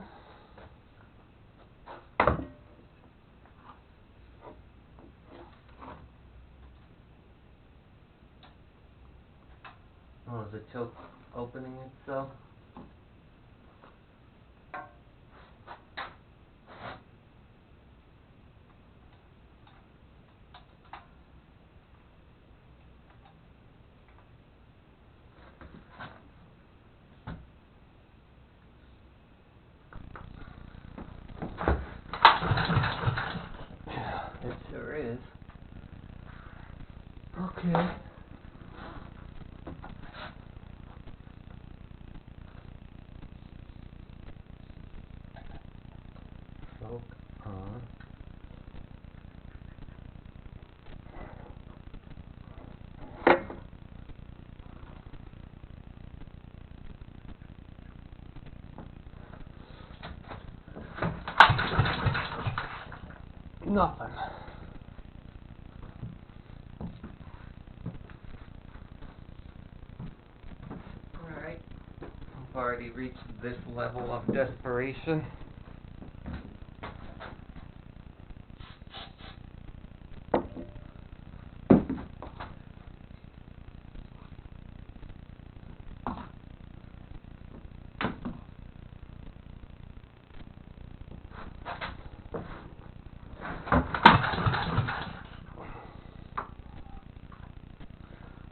Oh, is the choke opening itself? Yeah, it sure is. Okay. Choke on. nothing. Alright, I've already reached this level of desperation.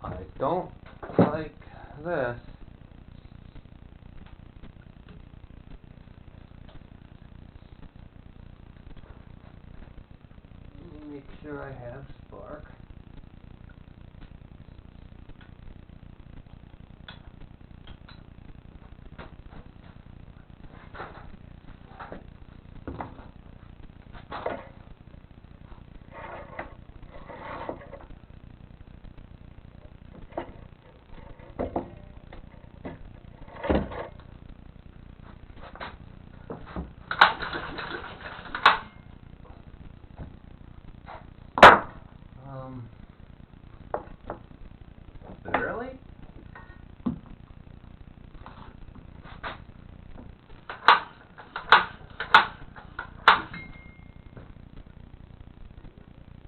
I don't like this. Let me make sure I have spark. Really?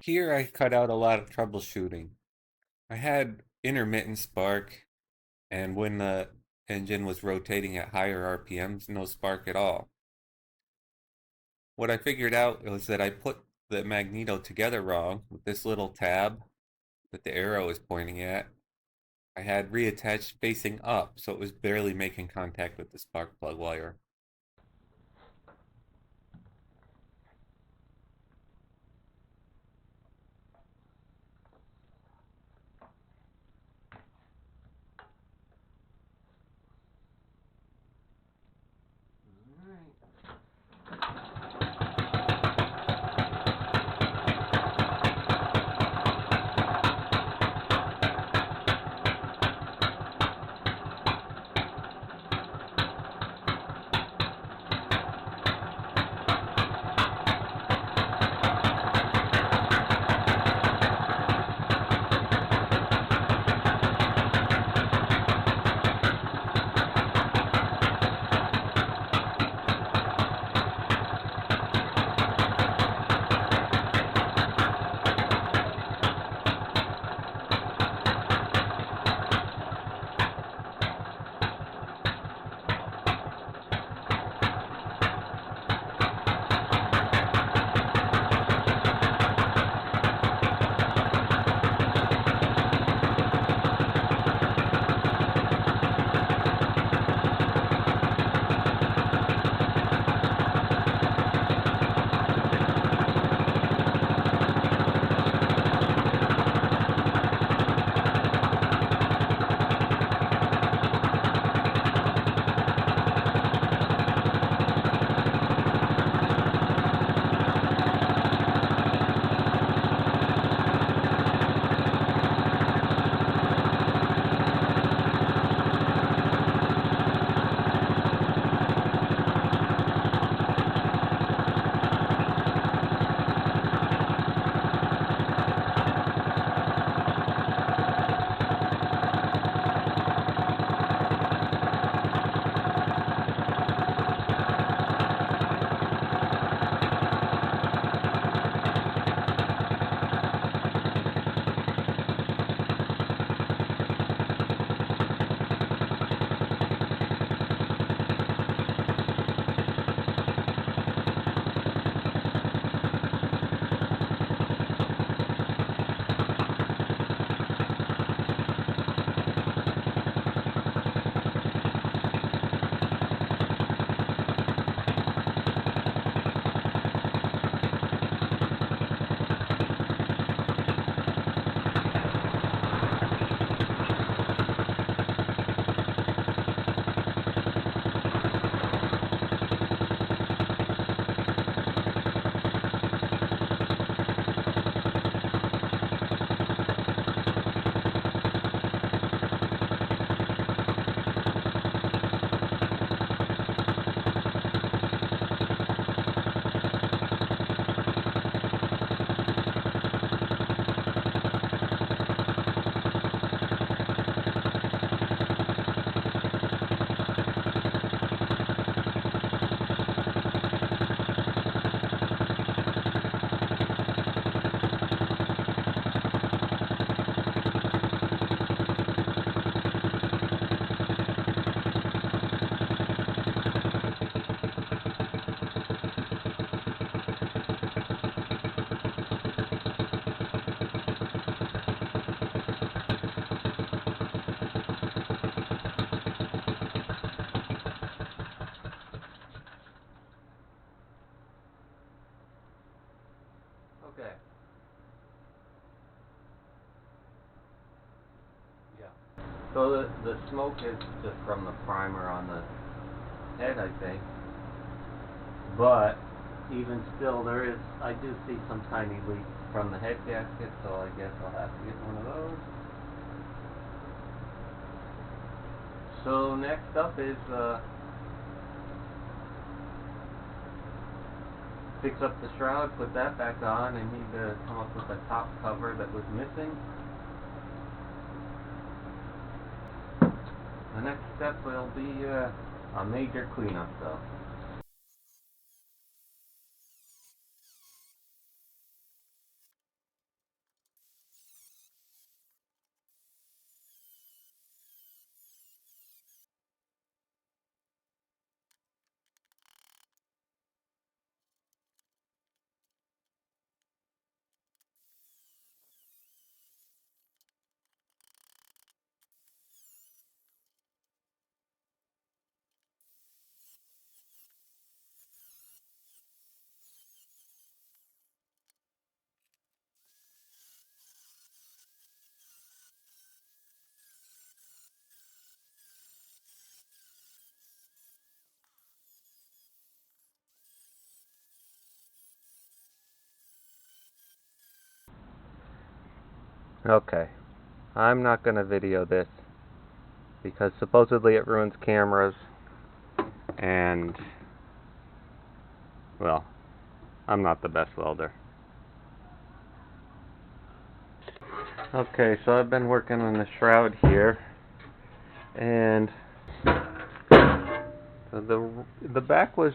Here I cut out a lot of troubleshooting. I had intermittent spark, and when the engine was rotating at higher RPMs, no spark at all. What I figured out was that I put the magneto together wrong with this little tab that the arrow is pointing at. I had reattached facing up, so it was barely making contact with the spark plug wire. So the smoke is just from the primer on the head, I think. But even still, I do see some tiny leaks from the head gasket, so I guess I'll have to get one of those. So next up is fix up the shroud, put that back on, and need to come up with a top cover that was missing. The next step will be a major cleanup though. Okay, I'm not going to video this because supposedly it ruins cameras, and well, I'm not the best welder. Okay, so I've been working on the shroud here, and the back was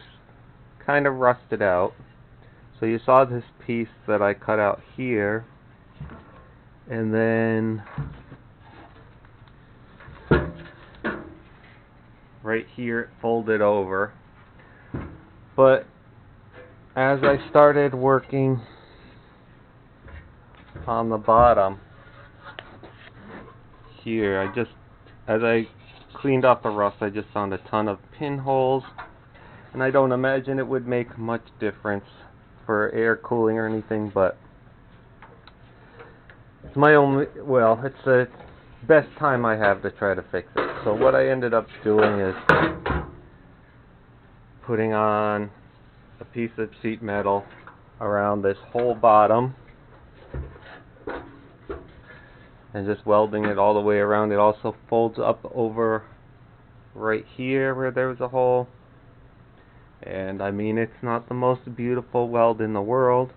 kind of rusted out. So you saw this piece that I cut out here, and then right here it folded over. But as I started working on the bottom here, as I cleaned off the rust, I just found a ton of pinholes, and I don't imagine it would make much difference for air cooling or anything, but it's my only, well, it's the best time I have to try to fix it. So what I ended up doing is putting on a piece of sheet metal around this whole bottom and just welding it all the way around. It also folds up over right here where there was a hole, and I mean, it's not the most beautiful weld in the world,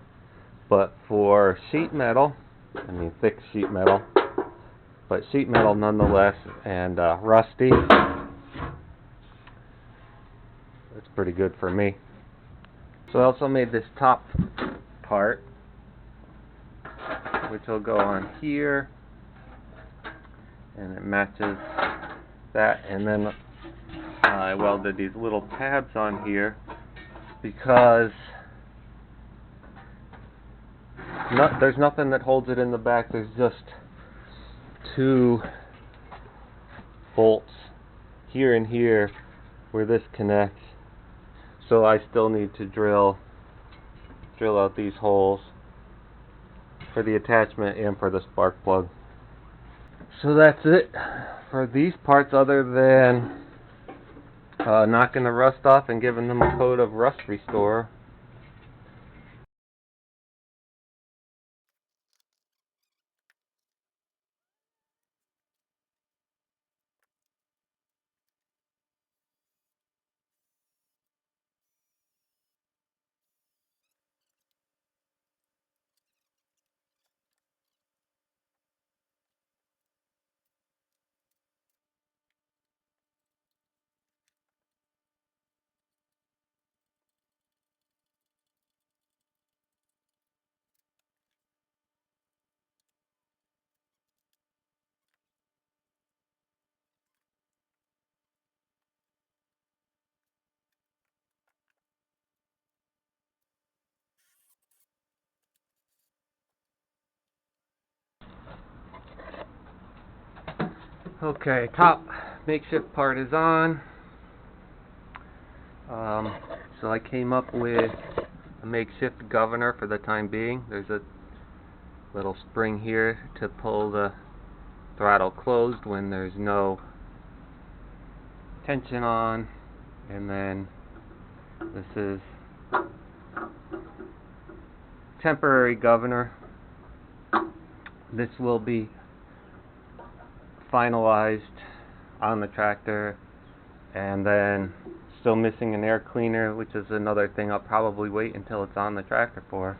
but for sheet metal, I mean thick sheet metal, but sheet metal nonetheless, and rusty, it's pretty good for me. So I also made this top part, which will go on here, and it matches that, and then I welded these little tabs on here because there's nothing that holds it in the back. There's just two bolts here and here where this connects, so I still need to drill out these holes for the attachment and for the spark plug. So that's it for these parts, other than knocking the rust off and giving them a coat of rust restorer. Okay, top makeshift part is on. So I came up with a makeshift governor for the time being. There's a little spring here to pull the throttle closed when there's no tension on, and then this is temporary governor. This will be finalized on the tractor, and then still missing an air cleaner, which is another thing I'll probably wait until it's on the tractor for.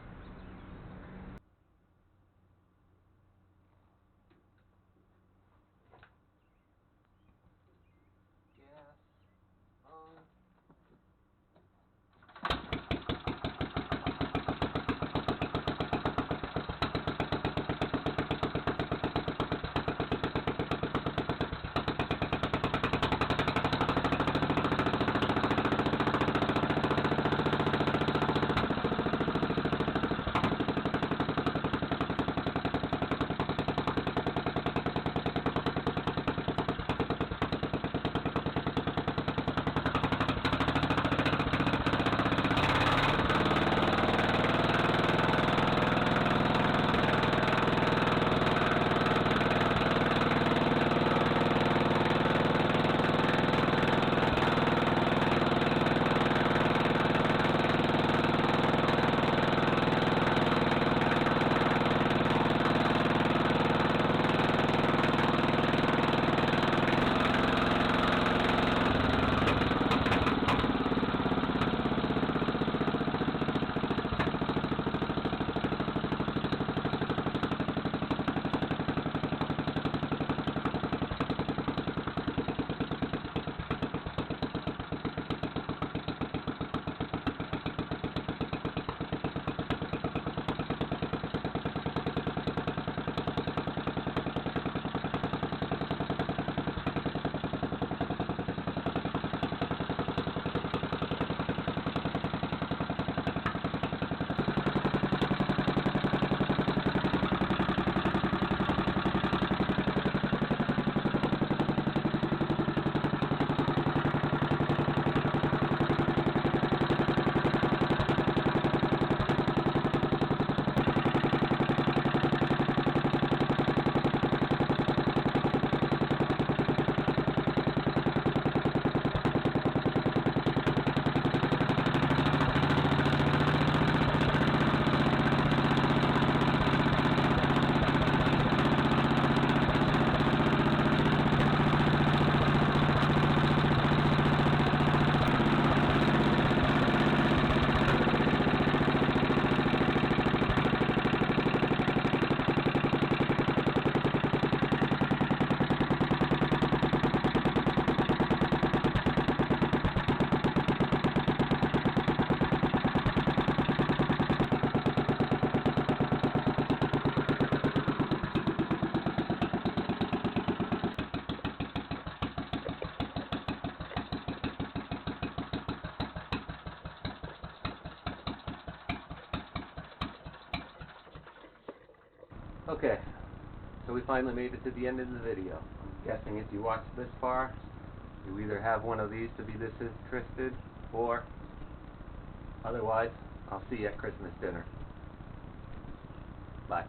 Okay, so we finally made it to the end of the video. I'm guessing if you watched this far, you either have one of these to be this interested, or otherwise, I'll see you at Christmas dinner. Bye.